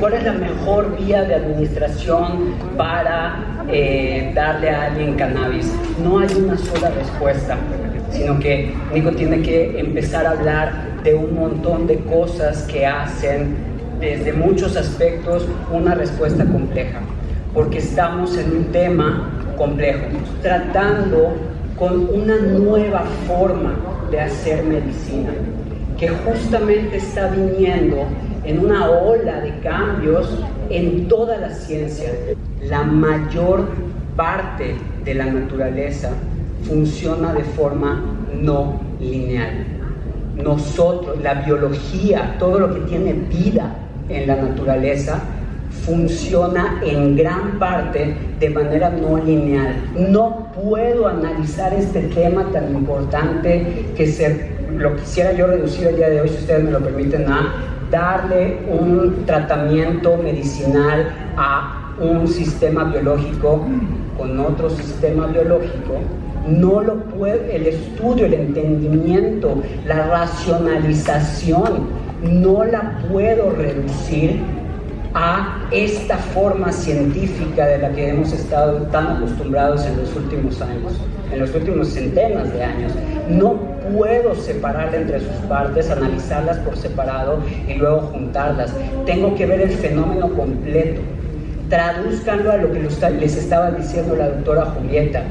¿Cuál es la mejor vía de administración para darle a alguien cannabis? No hay una sola respuesta, sino que Nico tiene que empezar a hablar de un montón de cosas que hacen desde muchos aspectos una respuesta compleja, porque estamos en un tema complejo, tratando con una nueva forma de hacer medicina, que justamente está viniendo en una ola de cambios en toda la ciencia. La mayor parte de la naturaleza funciona de forma no lineal. Nosotros, la biología, todo lo que tiene vida en la naturaleza, funciona en gran parte de manera no lineal. No puedo analizar este tema tan importante lo quisiera yo reducir el día de hoy, si ustedes me lo permiten, a darle un tratamiento medicinal a un sistema biológico con otro sistema biológico. No lo puede, el estudio, el entendimiento, la racionalización, no la puedo reducir a esta forma científica de la que hemos estado tan acostumbrados en los últimos años, en los últimos centenas de años. No puedo separarla entre sus partes, analizarlas por separado y luego juntarlas. Tengo que ver el fenómeno completo. Tradúzcanlo a lo que les estaba diciendo la doctora Julieta.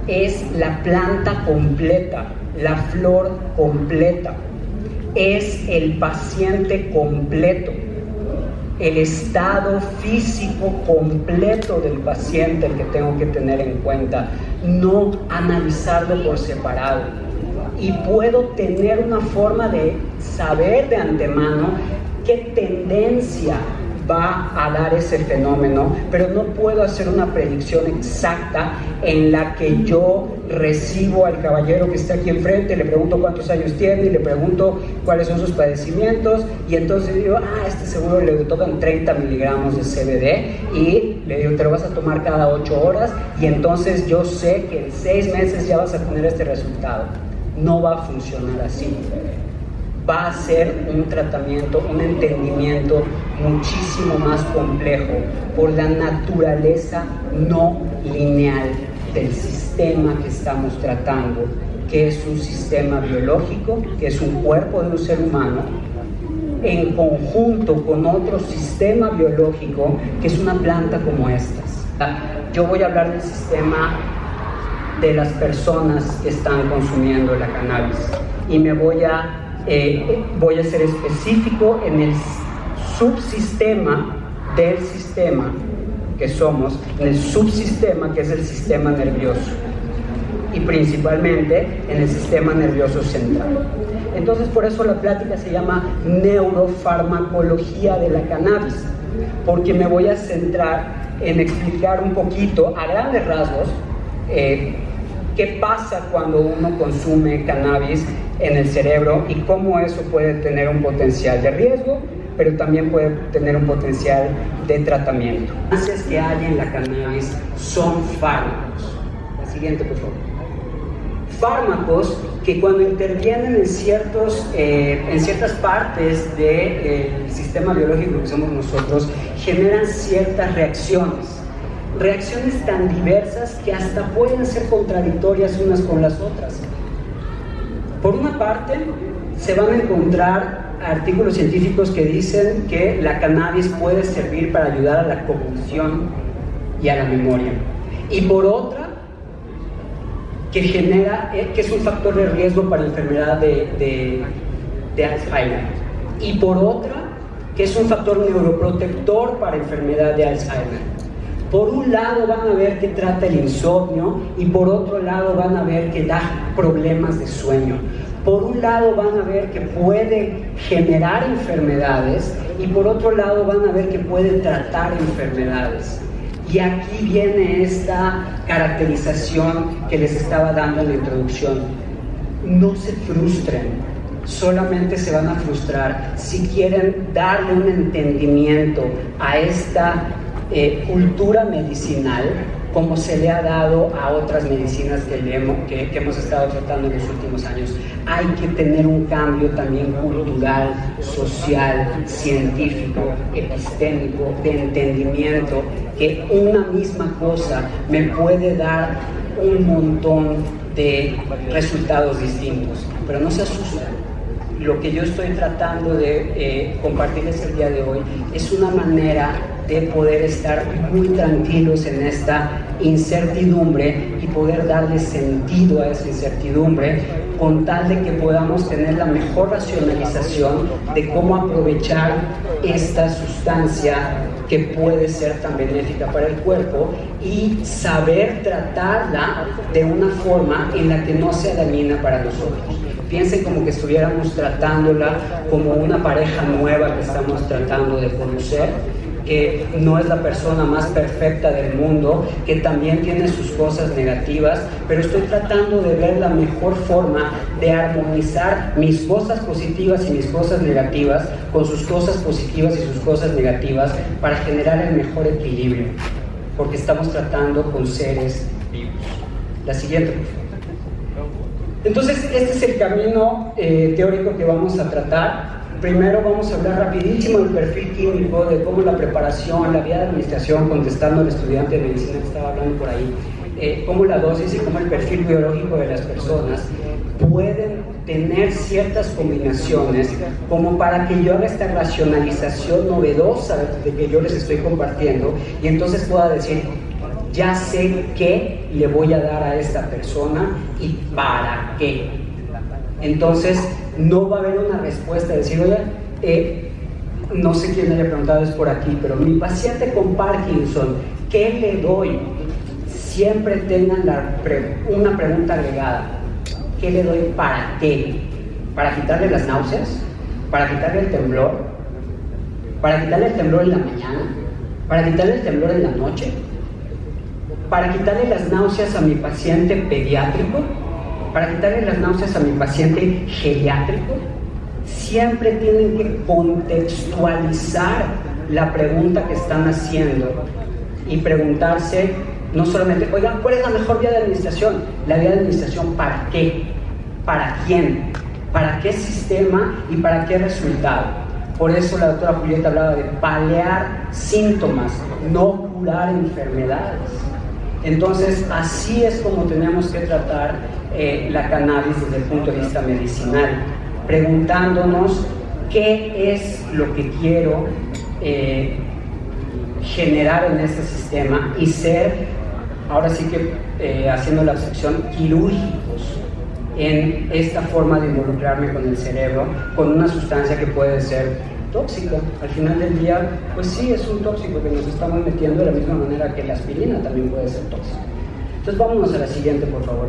Es la planta completa, la flor completa, es el paciente completo, el estado físico completo del paciente el que tengo que tener en cuenta, no analizarlo por separado. Y puedo tener una forma de saber de antemano qué tendencia va a dar ese fenómeno, pero no puedo hacer una predicción exacta en la que yo recibo al caballero que está aquí enfrente, le pregunto cuántos años tiene y le pregunto cuáles son sus padecimientos, y entonces digo, este seguro le tocan 30 miligramos de CBD y le digo, te lo vas a tomar cada 8 horas y entonces yo sé que en 6 meses ya vas a tener este resultado. No va a funcionar así. Va a ser un tratamiento, un entendimiento muchísimo más complejo por la naturaleza no lineal del sistema que estamos tratando, que es un sistema biológico, que es un cuerpo de un ser humano, en conjunto con otro sistema biológico, que es una planta como estas. Yo voy a hablar del sistema de las personas que están consumiendo la cannabis y me voy a ser específico en el subsistema del sistema que somos, en el subsistema que es el sistema nervioso y principalmente en el sistema nervioso central. Entonces por eso la plática se llama neurofarmacología de la cannabis, porque me voy a centrar en explicar un poquito a grandes rasgos qué pasa cuando uno consume cannabis en el cerebro y cómo eso puede tener un potencial de riesgo, pero también puede tener un potencial de tratamiento. Las sustancias que hay en la cannabis son fármacos. La siguiente, por favor. Fármacos que cuando intervienen en ciertas partes del sistema biológico que somos nosotros, generan ciertas reacciones tan diversas que hasta pueden ser contradictorias unas con las otras. Por una parte, se van a encontrar artículos científicos que dicen que la cannabis puede servir para ayudar a la cognición y a la memoria. Y por otra, que es un factor de riesgo para la enfermedad de Alzheimer. Y por otra, que es un factor neuroprotector para enfermedad de Alzheimer. Por un lado van a ver que trata el insomnio y por otro lado van a ver que da problemas de sueño. Por un lado van a ver que puede generar enfermedades y por otro lado van a ver que puede tratar enfermedades. Y aquí viene esta caracterización que les estaba dando en la introducción. No se frustren, solamente se van a frustrar si quieren darle un entendimiento a esta cultura medicinal como se le ha dado a otras medicinas que hemos estado tratando en los últimos años. Hay que tener un cambio también cultural, social, científico, epistémico, de entendimiento, que una misma cosa me puede dar un montón de resultados distintos. Pero no se asusten. Lo que yo estoy tratando de compartirles el día de hoy es una manera de poder estar muy tranquilos en esta incertidumbre y poder darle sentido a esa incertidumbre con tal de que podamos tener la mejor racionalización de cómo aprovechar esta sustancia que puede ser tan benéfica para el cuerpo y saber tratarla de una forma en la que no sea dañina para nosotros. Piensen como que estuviéramos tratándola como una pareja nueva que estamos tratando de conocer, que no es la persona más perfecta del mundo, que también tiene sus cosas negativas, pero estoy tratando de ver la mejor forma de armonizar mis cosas positivas y mis cosas negativas con sus cosas positivas y sus cosas negativas para generar el mejor equilibrio, porque estamos tratando con seres vivos. La siguiente, por favor. Entonces, este es el camino teórico que vamos a tratar. Primero vamos a hablar rapidísimo del perfil químico, de cómo la preparación, la vía de administración, contestando al estudiante de medicina que estaba hablando por ahí, cómo la dosis y cómo el perfil biológico de las personas pueden tener ciertas combinaciones como para que yo haga esta racionalización novedosa de que yo les estoy compartiendo y entonces pueda decir, ya sé qué le voy a dar a esta persona y para qué. Entonces, no va a haber una respuesta de decir, oye, no sé quién haya preguntado es por aquí, pero mi paciente con Parkinson, ¿qué le doy? Siempre tengan una pregunta agregada. ¿Qué le doy para qué? ¿Para quitarle las náuseas? ¿Para quitarle el temblor? ¿Para quitarle el temblor en la mañana? ¿Para quitarle el temblor en la noche? ¿Para quitarle las náuseas a mi paciente pediátrico? ¿Para quitarle las náuseas a mi paciente geriátrico? Siempre tienen que contextualizar la pregunta que están haciendo y preguntarse, no solamente, oigan, ¿cuál es la mejor vía de administración? La vía de administración, ¿para qué? ¿Para quién? ¿Para qué sistema y para qué resultado? Por eso la doctora Julieta hablaba de paliar síntomas, no curar enfermedades. Entonces, así es como tenemos que tratar la cannabis desde el punto de vista medicinal, preguntándonos qué es lo que quiero generar en este sistema y ser, ahora sí que haciendo la excepción, quirúrgicos en esta forma de involucrarme con el cerebro, con una sustancia que puede ser tóxica. Al final del día, pues sí, es un tóxico que nos estamos metiendo de la misma manera que la aspirina también puede ser tóxica. Entonces vámonos a la siguiente, por favor.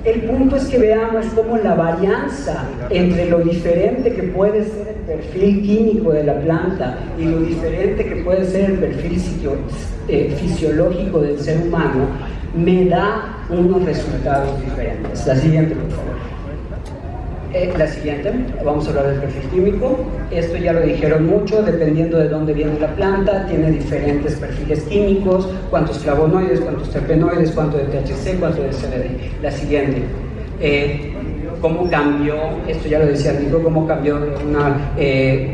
El punto es que veamos cómo la varianza entre lo diferente que puede ser el perfil químico de la planta y lo diferente que puede ser el perfil fisiológico del ser humano me da unos resultados diferentes. La siguiente, por favor. La siguiente, vamos a hablar del perfil químico. Esto ya lo dijeron mucho, dependiendo de dónde viene la planta, tiene diferentes perfiles químicos, cuántos flavonoides, cuántos terpenoides, cuánto de THC, cuánto de CBD. La siguiente, cómo cambió, esto ya lo decía Nico, cómo cambió de una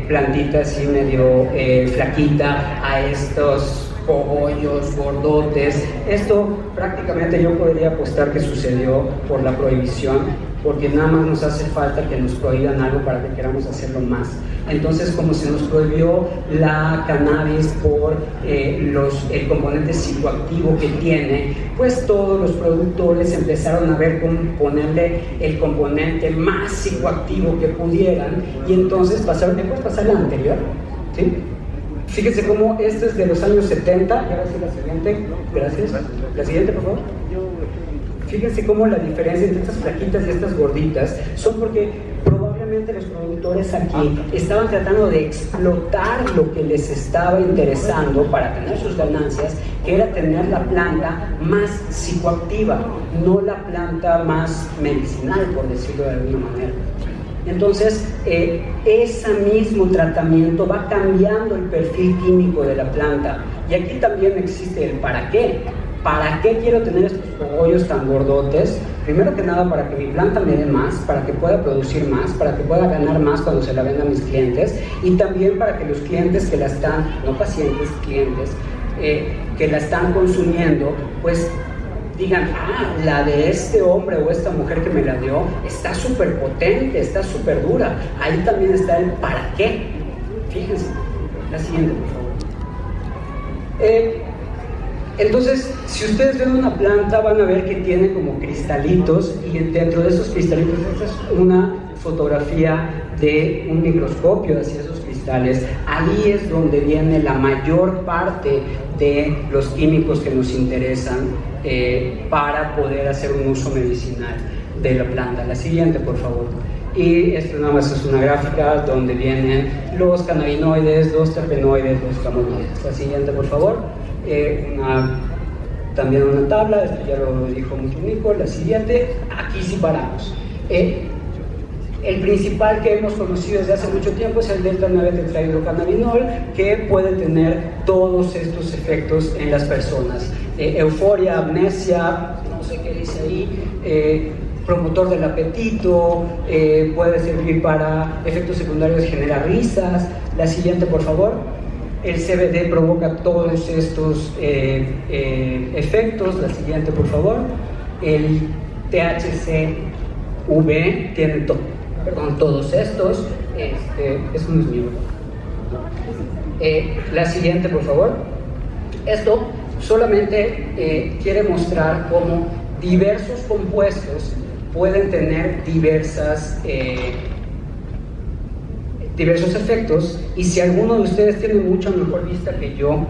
plantita así medio flaquita a estos cogollos, gordotes. Esto prácticamente yo podría apostar que sucedió por la prohibición, porque nada más nos hace falta que nos prohíban algo para que queramos hacerlo más. Entonces, como se nos prohibió la cannabis por el componente psicoactivo que tiene, pues todos los productores empezaron a ver cómo ponerle el componente más psicoactivo que pudieran, y entonces pasaron. ¿Me puedes pasar la anterior? ¿Sí? Fíjense cómo esto es de los años 70, y ahora sí la siguiente, gracias. La siguiente, por favor. Fíjense cómo la diferencia entre estas flaquitas y estas gorditas son porque probablemente los productores aquí estaban tratando de explotar lo que les estaba interesando para tener sus ganancias, que era tener la planta más psicoactiva, no la planta más medicinal, por decirlo de alguna manera. Entonces, ese mismo tratamiento va cambiando el perfil químico de la planta. Y aquí también existe el para qué. ¿Para qué quiero tener estos cogollos tan gordotes? Primero que nada, para que mi planta me dé más, para que pueda producir más, para que pueda ganar más cuando se la venda a mis clientes, y también para que los clientes que la están, no pacientes, clientes, que la están consumiendo, pues digan, la de este hombre o esta mujer que me la dio está súper potente, está súper dura. Ahí también está el para qué. Fíjense, la siguiente, por favor. Entonces, si ustedes ven una planta, van a ver que tiene como cristalitos, y dentro de esos cristalitos, esta es una fotografía de un microscopio hacia esos cristales. Ahí es donde viene la mayor parte de los químicos que nos interesan para poder hacer un uso medicinal de la planta. La siguiente, por favor. Y esto nada más es una gráfica donde vienen los cannabinoides, los terpenoides, los flavonoides. La siguiente, por favor. También una tabla, esto ya lo dijo mucho Nico. La siguiente, aquí sí paramos. El principal que hemos conocido desde hace mucho tiempo es el delta-9-tetrahidrocannabinol, que puede tener todos estos efectos en las personas. Euforia, amnesia, no sé qué dice ahí, promotor del apetito, puede servir para efectos secundarios, genera risas. La siguiente, por favor. El CBD provoca todos estos efectos. La siguiente, por favor. El THCV tiene todos estos. Eso no es mío. La siguiente, por favor. Esto solamente quiere mostrar cómo diversos compuestos pueden tener diversos efectos, y si alguno de ustedes tiene mucha mejor vista que yo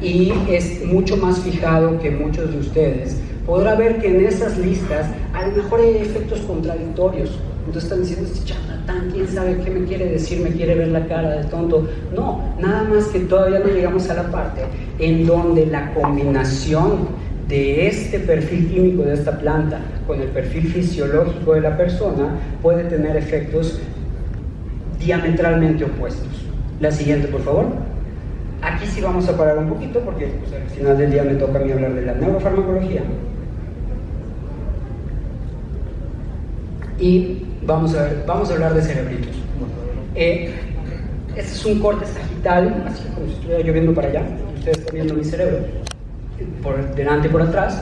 y es mucho más fijado que muchos de ustedes, podrá ver que en esas listas a lo mejor hay efectos contradictorios. Entonces están diciendo, este charlatán, quién sabe qué me quiere decir, me quiere ver la cara de tonto. No, nada más que todavía no llegamos a la parte en donde la combinación de este perfil químico de esta planta con el perfil fisiológico de la persona puede tener efectos diametralmente opuestos. La siguiente, por favor. Aquí sí vamos a parar un poquito porque pues, al final del día me toca a mí hablar de la neurofarmacología. Y vamos a hablar de cerebritos. Este es un corte sagital, así como si estuviera yo viendo para allá. Ustedes están viendo mi cerebro, por delante y por atrás.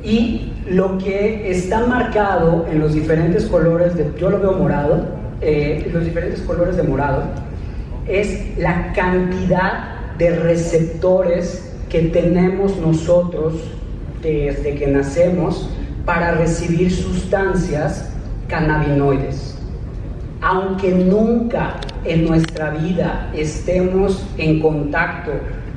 Y lo que está marcado en los diferentes colores, yo lo veo morado, los diferentes colores de morado, es la cantidad de receptores que tenemos nosotros desde que nacemos para recibir sustancias cannabinoides. Aunque nunca en nuestra vida estemos en contacto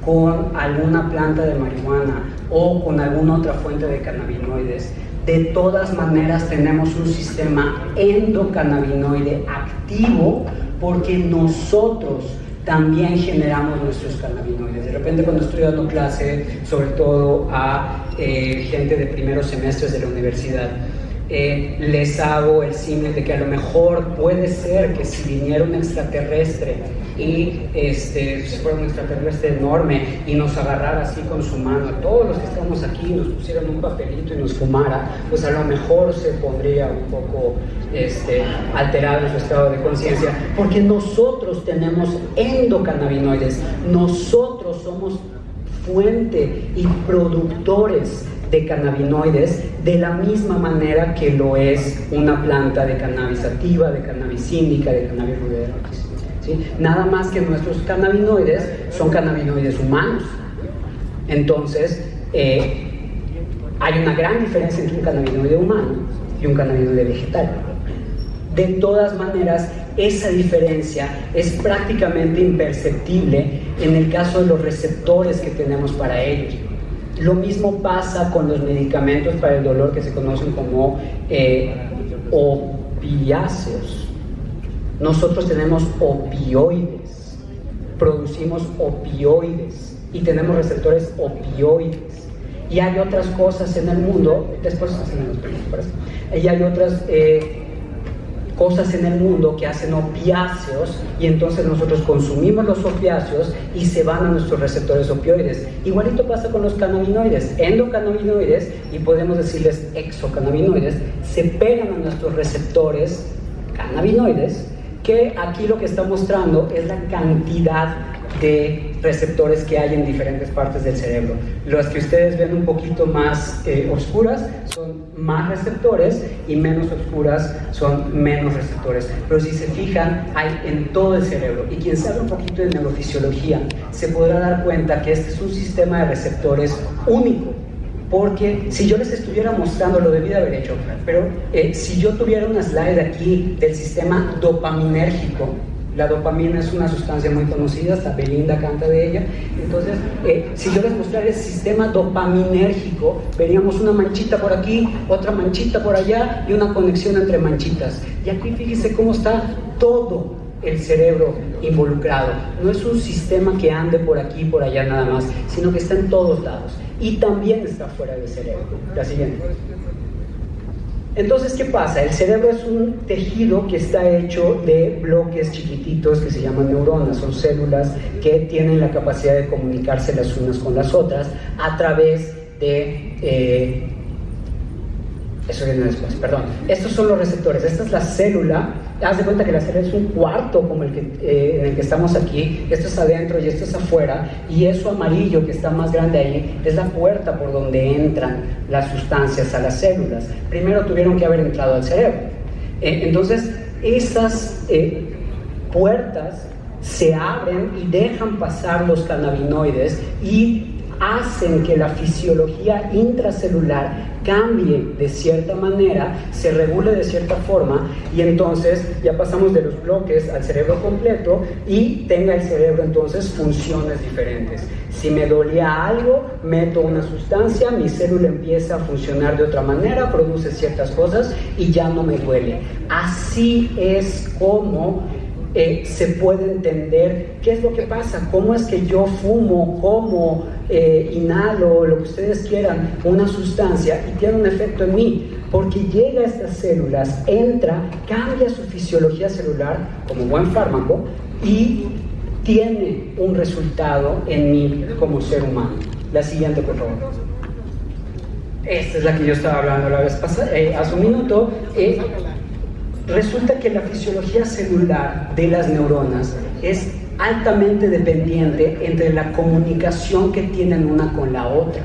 con alguna planta de marihuana o con alguna otra fuente de cannabinoides, de todas maneras tenemos un sistema endocannabinoide activo, porque nosotros también generamos nuestros cannabinoides. De repente cuando estoy dando clase, sobre todo a gente de primeros semestres de la universidad, les hago el símil de que a lo mejor puede ser que si viniera un extraterrestre y si fuera un extraterrestre enorme y nos agarrara así con su mano a todos los que estamos aquí, nos pusieran un papelito y nos fumara, pues a lo mejor se pondría un poco alterado en su estado de conciencia, porque nosotros tenemos endocannabinoides, nosotros somos fuente y productores de cannabinoides de la misma manera que lo es una planta de cannabis sativa, de cannabis índica, de cannabis ruderalis, ¿sí? Nada más que nuestros cannabinoides son cannabinoides humanos. Entonces, hay una gran diferencia entre un cannabinoide humano y un cannabinoide vegetal. De todas maneras, esa diferencia es prácticamente imperceptible en el caso de los receptores que tenemos para ellos. Lo mismo pasa con los medicamentos para el dolor que se conocen como opiáceos. Nosotros tenemos opioides, producimos opioides y tenemos receptores opioides. Y hay otras cosas en el mundo, después hacen los precios, y hay otras cosas en el mundo que hacen opiáceos y entonces nosotros consumimos los opiáceos y se van a nuestros receptores opioides. Igualito pasa con los cannabinoides, endocannabinoides y podemos decirles exocannabinoides, se pegan a nuestros receptores cannabinoides, que aquí lo que está mostrando es la cantidad de receptores que hay en diferentes partes del cerebro. Las que ustedes ven un poquito más oscuras son más receptores y menos oscuras son menos receptores. Pero si se fijan, hay en todo el cerebro. Y quien sabe un poquito de neurofisiología se podrá dar cuenta que este es un sistema de receptores único. Porque si yo les estuviera mostrando, lo debí de haber hecho, pero si yo tuviera una slide aquí del sistema dopaminérgico, la dopamina es una sustancia muy conocida, hasta Belinda canta de ella. Entonces, si yo les mostrara el sistema dopaminérgico, veríamos una manchita por aquí, otra manchita por allá y una conexión entre manchitas. Y aquí fíjense cómo está todo el cerebro involucrado. No es un sistema que ande por aquí y por allá nada más, sino que está en todos lados. Y también está fuera del cerebro. La siguiente. Entonces, ¿qué pasa? El cerebro es un tejido que está hecho de bloques chiquititos que se llaman neuronas. Son células que tienen la capacidad de comunicarse las unas con las otras a través de... eso viene después, perdón. Estos son los receptores. Esta es la célula. Haz de cuenta que la célula es un cuarto como en el que estamos aquí. Esto es adentro y esto es afuera. Y eso amarillo que está más grande ahí es la puerta por donde entran las sustancias a las células. Primero tuvieron que haber entrado al cerebro. Entonces, esas puertas se abren y dejan pasar los cannabinoides y hacen que la fisiología intracelular cambie de cierta manera, se regule de cierta forma y entonces ya pasamos de los bloques al cerebro completo y tenga el cerebro entonces funciones diferentes. Si me dolía algo, meto una sustancia, mi célula empieza a funcionar de otra manera, produce ciertas cosas y ya no me duele. Así es como se puede entender qué es lo que pasa, cómo es que yo fumo, como inhalo, lo que ustedes quieran, una sustancia y tiene un efecto en mí, porque llega a estas células, entra, cambia su fisiología celular como buen fármaco y tiene un resultado en mí como ser humano. La siguiente, por favor. Esta es la que yo estaba hablando la vez pasada, hace un minuto. Resulta que la fisiología celular de las neuronas es altamente dependiente entre la comunicación que tienen una con la otra.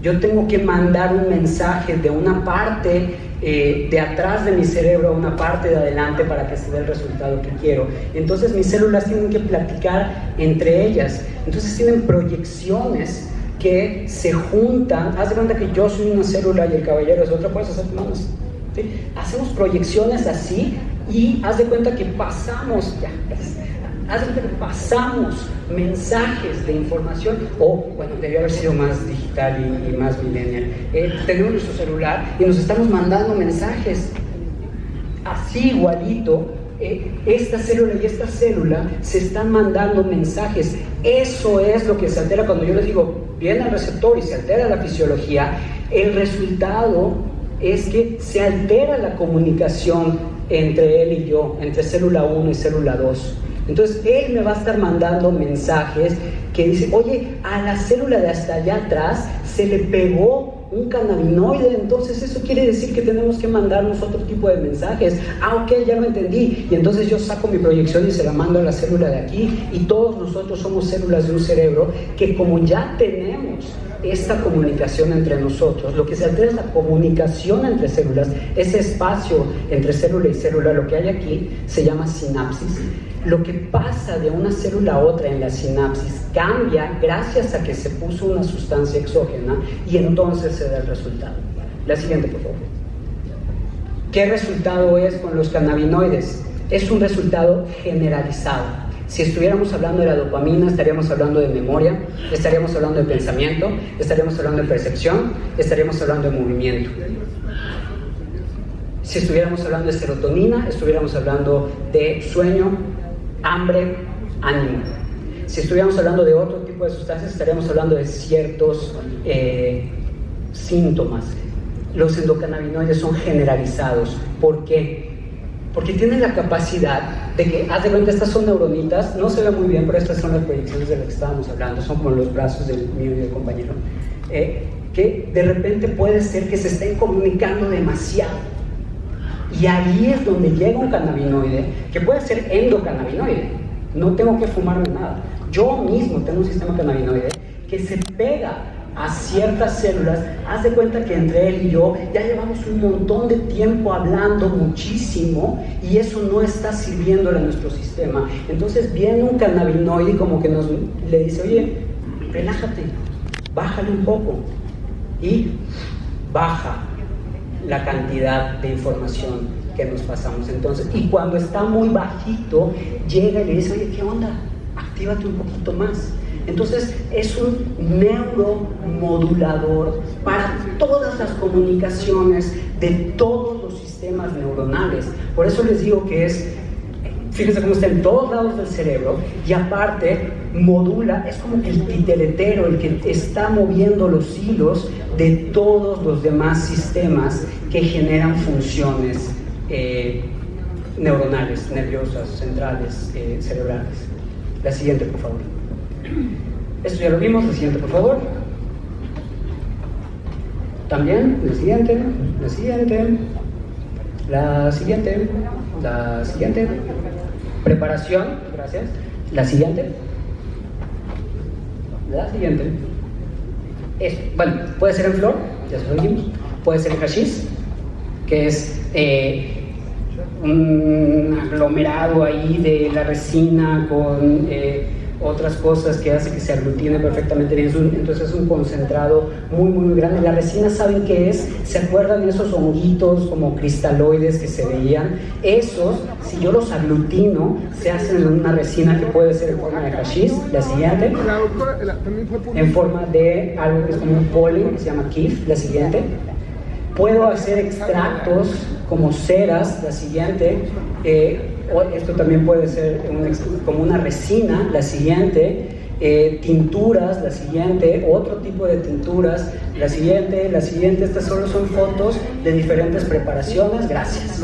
Yo tengo que mandar un mensaje de una parte de atrás de mi cerebro a una parte de adelante para que se dé el resultado que quiero. Entonces mis células tienen que platicar entre ellas. Entonces tienen proyecciones que se juntan. Haz de cuenta que yo soy una célula y el caballero es otra, puedes hacer manos. ¿Sí? Hacemos proyecciones así y haz de cuenta que pasamos mensajes de información, o bueno, debió haber sido más digital y más millennial. Tenemos nuestro celular y nos estamos mandando mensajes así igualito. Esta célula y esta célula se están mandando mensajes. Eso es lo que se altera cuando yo les digo, viene el receptor y se altera la fisiología. El resultado es que se altera la comunicación entre él y yo, entre célula 1 y célula 2. Entonces él me va a estar mandando mensajes que dice, oye, a la célula de hasta allá atrás se le pegó un cannabinoide, entonces eso quiere decir que tenemos que mandarnos otro tipo de mensajes. Ah, ok, ya lo entendí. Y entonces yo saco mi proyección y se la mando a la célula de aquí, y todos nosotros somos células de un cerebro que, como ya tenemos esta comunicación entre nosotros, lo que se altera es la comunicación entre células. Ese espacio entre célula y célula, lo que hay aquí se llama sinapsis. Lo que pasa de una célula a otra en la sinapsis cambia gracias a que se puso una sustancia exógena y entonces se da el resultado. La siguiente, por favor. ¿Qué resultado es con los cannabinoides? Es un resultado generalizado. Si estuviéramos hablando de la dopamina, estaríamos hablando de memoria, estaríamos hablando de pensamiento, estaríamos hablando de percepción, estaríamos hablando de movimiento. Si estuviéramos hablando de serotonina, estuviéramos hablando de sueño, hambre, ánimo. Si estuviéramos hablando de otro tipo de sustancias, estaríamos hablando de ciertos síntomas. Los endocannabinoides son generalizados. ¿Por qué? porque tiene la capacidad de que, haz de cuenta, estas son neuronitas, no se ve muy bien, pero estas son las proyecciones de las que estábamos hablando, son como los brazos del mío y del compañero, que de repente puede ser que se estén comunicando demasiado. Y ahí es donde llega un cannabinoide, que puede ser endocannabinoide, no tengo que fumarme nada. Yo mismo tengo un sistema cannabinoide que se pega a ciertas células. Haz de cuenta que entre él y yo ya llevamos un montón de tiempo hablando muchísimo y eso no está sirviéndole a nuestro sistema. Entonces viene un cannabinoide y como que le dice, oye, relájate, bájale un poco, y baja la cantidad de información que nos pasamos. Entonces, y cuando está muy bajito, llega y le dice, oye, ¿qué onda? Actívate un poquito más. Entonces es un neuromodulador para todas las comunicaciones de todos los sistemas neuronales. Por eso les digo que es, fíjense cómo está en todos lados del cerebro, y aparte modula, es como que el titeretero, el que está moviendo los hilos de todos los demás sistemas que generan funciones neuronales, nerviosas, centrales, cerebrales. La siguiente, por favor. Esto ya lo vimos. La siguiente, por favor. También, la siguiente, la siguiente, la siguiente, la siguiente. Preparación, gracias. La siguiente. La siguiente. Esto, bueno, puede ser en flor, ya se lo dijimos. Puede ser en hashish, que es un aglomerado ahí de la resina con otras cosas que hace que se aglutine perfectamente bien. Entonces es un concentrado muy, muy grande. La resina, ¿saben qué es? ¿Se acuerdan de esos honguitos como cristaloides que se veían? Esos, si yo los aglutino, se hacen en una resina que puede ser en forma de hashish. La siguiente. En forma de algo que es como un polen, que se llama kief. La siguiente. Puedo hacer extractos como ceras. La siguiente. Esto también puede ser como una resina. La siguiente. Tinturas. La siguiente. Otro tipo de tinturas. La siguiente. Estas solo son fotos de diferentes preparaciones. Gracias.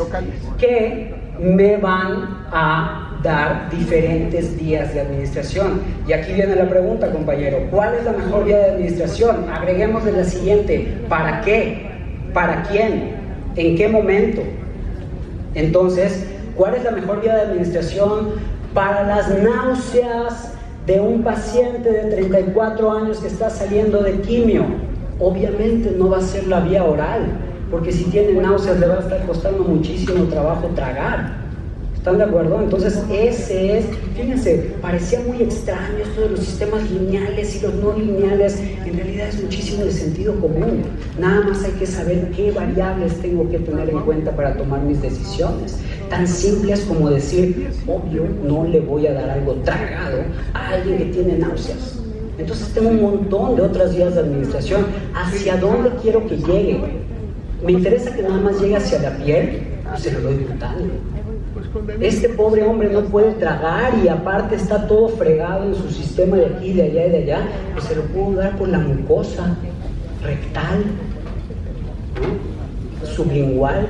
Que me van a dar diferentes vías de administración. Y aquí viene la pregunta, compañero. ¿Cuál es la mejor vía de administración? Agreguemos la siguiente. ¿Para qué? ¿Para quién? ¿En qué momento? Entonces, ¿cuál es la mejor vía de administración para las náuseas de un paciente de 34 años que está saliendo de quimio? Obviamente no va a ser la vía oral, porque si tiene náuseas le va a estar costando muchísimo trabajo tragar. ¿Están de acuerdo? Entonces ese es, fíjense, parecía muy extraño esto de los sistemas lineales y los no lineales. En realidad es muchísimo de sentido común. Nada más hay que saber qué variables tengo que tener en cuenta para tomar mis decisiones. Tan simples como decir, obvio, no le voy a dar algo tragado a alguien que tiene náuseas. Entonces tengo un montón de otras vías de administración. ¿Hacia dónde quiero que llegue? ¿Me interesa que nada más llegue hacia la piel? Pues se lo doy cutáneo. Este pobre hombre no puede tragar y aparte está todo fregado en su sistema de aquí, de allá y de allá, pues se lo puedo dar por la mucosa rectal, ¿no? Sublingual.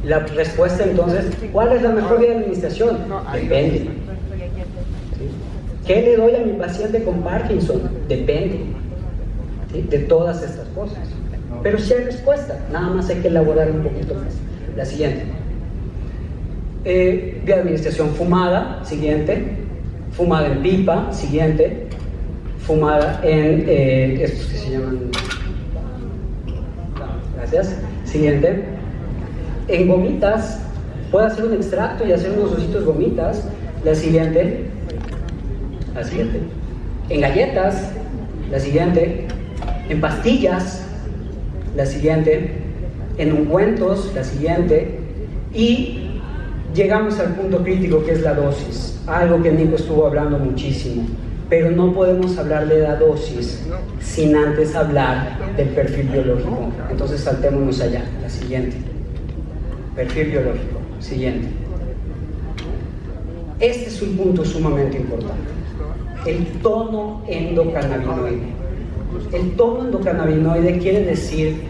La respuesta entonces, ¿cuál es la mejor vía de administración? Depende. ¿Sí? ¿Qué le doy a mi paciente con Parkinson? Depende. ¿Sí? De todas estas cosas. Pero sí hay respuesta, nada más hay que elaborar un poquito más. La siguiente. Vía de administración fumada, siguiente. Fumada en pipa, siguiente. Fumada en estos que se llaman, gracias, siguiente. En gomitas, puedo hacer un extracto y hacer unos ositos gomitas. La siguiente. La siguiente. En galletas. La siguiente. En pastillas. La siguiente. En ungüentos. La siguiente. Y llegamos al punto crítico, que es la dosis, algo que Nico estuvo hablando muchísimo, pero no podemos hablar de la dosis sin antes hablar del perfil biológico. Entonces saltémonos allá, la siguiente. Perfil biológico, siguiente. Este es un punto sumamente importante, el tono endocannabinoide. El tono endocannabinoide quiere decir,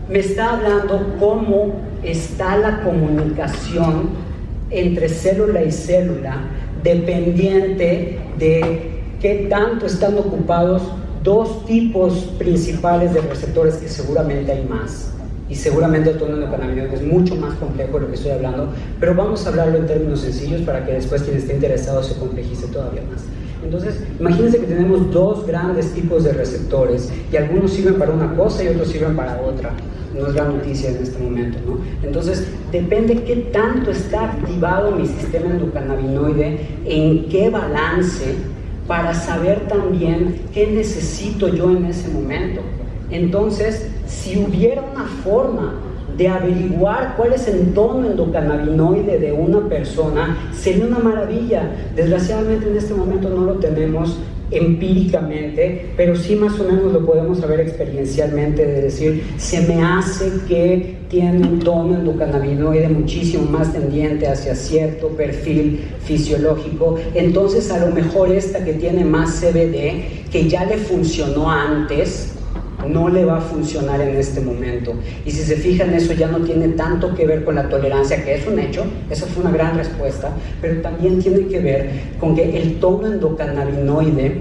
me está hablando cómo está la comunicación entre célula y célula, dependiente de qué tanto están ocupados dos tipos principales de receptores, que seguramente hay más. Y seguramente el tono endocannabinoide es mucho más complejo de lo que estoy hablando, pero vamos a hablarlo en términos sencillos para que después quien esté interesado se complejice todavía más. Entonces, imagínense que tenemos dos grandes tipos de receptores y algunos sirven para una cosa y otros sirven para otra. No es gran noticia en este momento, ¿no? Entonces, depende qué tanto está activado mi sistema endocannabinoide, en qué balance, para saber también qué necesito yo en ese momento. Entonces, si hubiera una forma de averiguar cuál es el tono endocannabinoide de una persona, sería una maravilla. Desgraciadamente en este momento no lo tenemos empíricamente, pero sí más o menos lo podemos saber experiencialmente, de decir, se me hace que tiene un tono endocannabinoide muchísimo más tendiente hacia cierto perfil fisiológico. Entonces a lo mejor esta que tiene más CBD, que ya le funcionó antes, no le va a funcionar en este momento. Y si se fijan, eso ya no tiene tanto que ver con la tolerancia, que es un hecho, esa fue una gran respuesta, pero también tiene que ver con que el tono endocannabinoide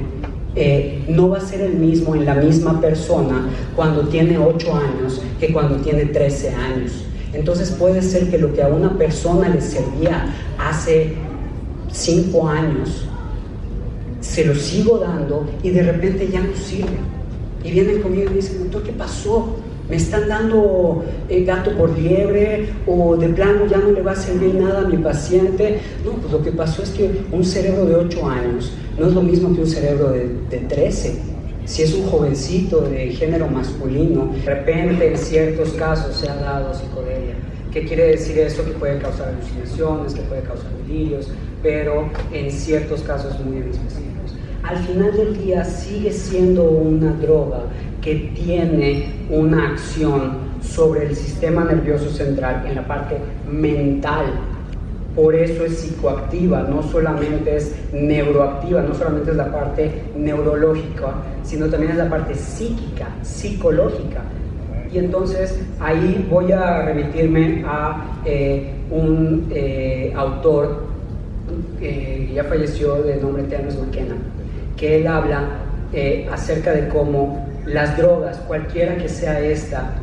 no va a ser el mismo en la misma persona cuando tiene 8 años que cuando tiene 13 años. Entonces puede ser que lo que a una persona le servía hace 5 años, se lo sigo dando y de repente ya no sirve. Y vienen conmigo y dicen, doctor, ¿qué pasó? ¿Me están dando gato por liebre? ¿O de plano ya no le va a servir nada a mi paciente? No, pues lo que pasó es que un cerebro de 8 años no es lo mismo que un cerebro de 13. Si es un jovencito de género masculino, de repente en ciertos casos se ha dado psicodelia. ¿Qué quiere decir esto? Que puede causar alucinaciones, que puede causar delirios, pero en ciertos casos muy específicos. Al final del día sigue siendo una droga que tiene una acción sobre el sistema nervioso central en la parte mental. Por eso es psicoactiva, no solamente es neuroactiva, no solamente es la parte neurológica, sino también es la parte psíquica, psicológica. Y entonces ahí voy a remitirme a un autor que ya falleció, de nombre Terence McKenna, que él habla acerca de cómo las drogas, cualquiera que sea esta,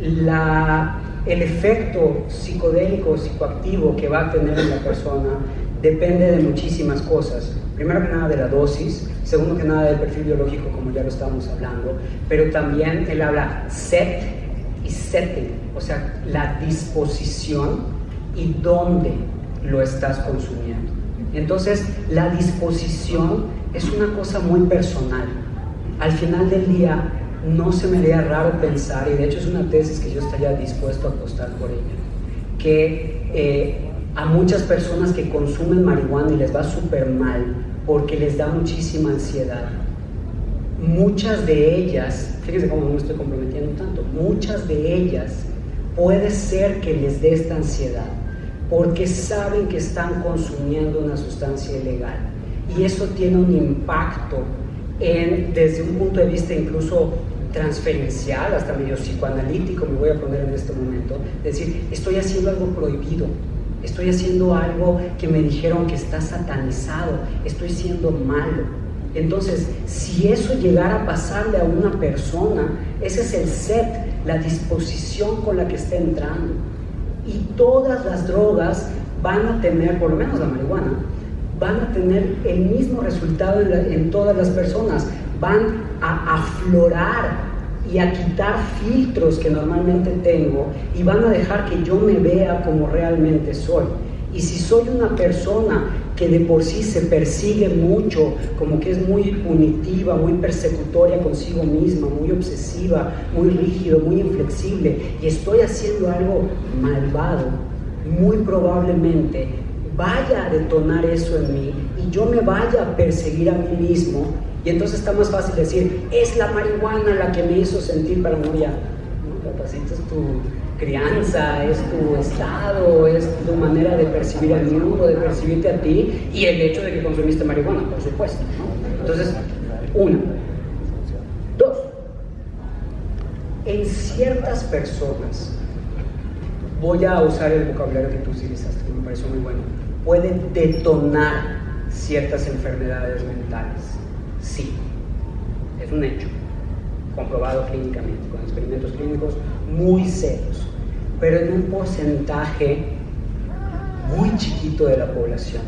el efecto psicodélico o psicoactivo que va a tener en la persona depende de muchísimas cosas. Primero que nada de la dosis, segundo que nada del perfil biológico, como ya lo estábamos hablando, pero también él habla set y setting, o sea, la disposición y dónde lo estás consumiendo. Entonces, la disposición es una cosa muy personal. Al final del día, no se me haría raro pensar, y de hecho es una tesis que yo estaría dispuesto a apostar por ella, que a muchas personas que consumen marihuana y les va súper mal porque les da muchísima ansiedad, muchas de ellas, fíjense cómo no me estoy comprometiendo tanto, muchas de ellas puede ser que les dé esta ansiedad porque saben que están consumiendo una sustancia ilegal, y eso tiene un impacto desde un punto de vista incluso transferencial, hasta medio psicoanalítico, me voy a poner en este momento, es decir, estoy haciendo algo prohibido, estoy haciendo algo que me dijeron que está satanizado, estoy siendo malo. Entonces, si eso llegara a pasarle a una persona, ese es el set, la disposición con la que está entrando. Y todas las drogas van a tener, por lo menos la marihuana, van a tener el mismo resultado en todas las personas. Van a aflorar y a quitar filtros que normalmente tengo y van a dejar que yo me vea como realmente soy. Y si soy una persona que de por sí se persigue mucho, como que es muy punitiva, muy persecutoria consigo misma, muy obsesiva, muy rígido, muy inflexible, y estoy haciendo algo malvado, muy probablemente vaya a detonar eso en mí y yo me vaya a perseguir a mí mismo. Y entonces está más fácil decir, es la marihuana la que me hizo sentir paranoia. No, papacito, es tu crianza, es tu estado, es tu manera de percibir al mundo, de percibirte a ti, y el hecho de que consumiste marihuana, por supuesto, ¿no? Entonces, una. Dos, en ciertas personas voy a usar el vocabulario que tú utilizaste, que me pareció muy bueno, puede detonar ciertas enfermedades mentales. Sí, es un hecho, comprobado clínicamente, con experimentos clínicos muy serios, pero en un porcentaje muy chiquito de la población.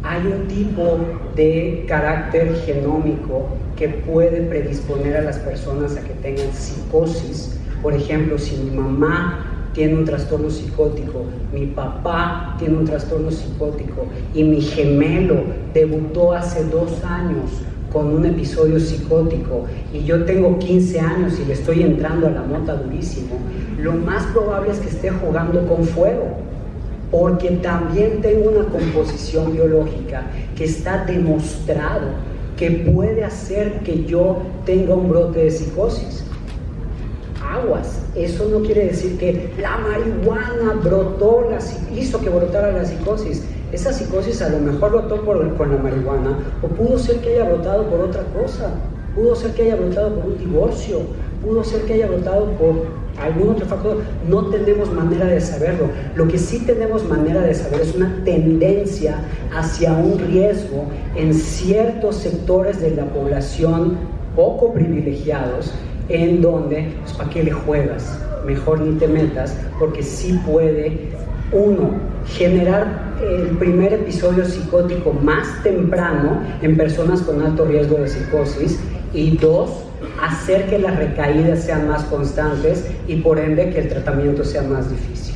Hay un tipo de carácter genómico que puede predisponer a las personas a que tengan psicosis. Por ejemplo, si mi mamá tiene un trastorno psicótico, mi papá tiene un trastorno psicótico y mi gemelo debutó hace 2 años con un episodio psicótico y yo tengo 15 años y le estoy entrando a la mota durísimo, lo más probable es que esté jugando con fuego, porque también tengo una composición biológica que está demostrado que puede hacer que yo tenga un brote de psicosis. Aguas, eso no quiere decir que la marihuana hizo que brotara la psicosis. Esa psicosis a lo mejor brotó con la marihuana, o pudo ser que haya brotado por otra cosa, pudo ser que haya brotado por un divorcio, pudo ser que haya brotado por algún otro factor. No tenemos manera de saberlo. Lo que sí tenemos manera de saber es una tendencia hacia un riesgo en ciertos sectores de la población poco privilegiados, en donde, pues, ¿para qué le juegas? Mejor ni te metas, porque sí puede, uno, generar el primer episodio psicótico más temprano en personas con alto riesgo de psicosis, y 2, hacer que las recaídas sean más constantes y por ende que el tratamiento sea más difícil.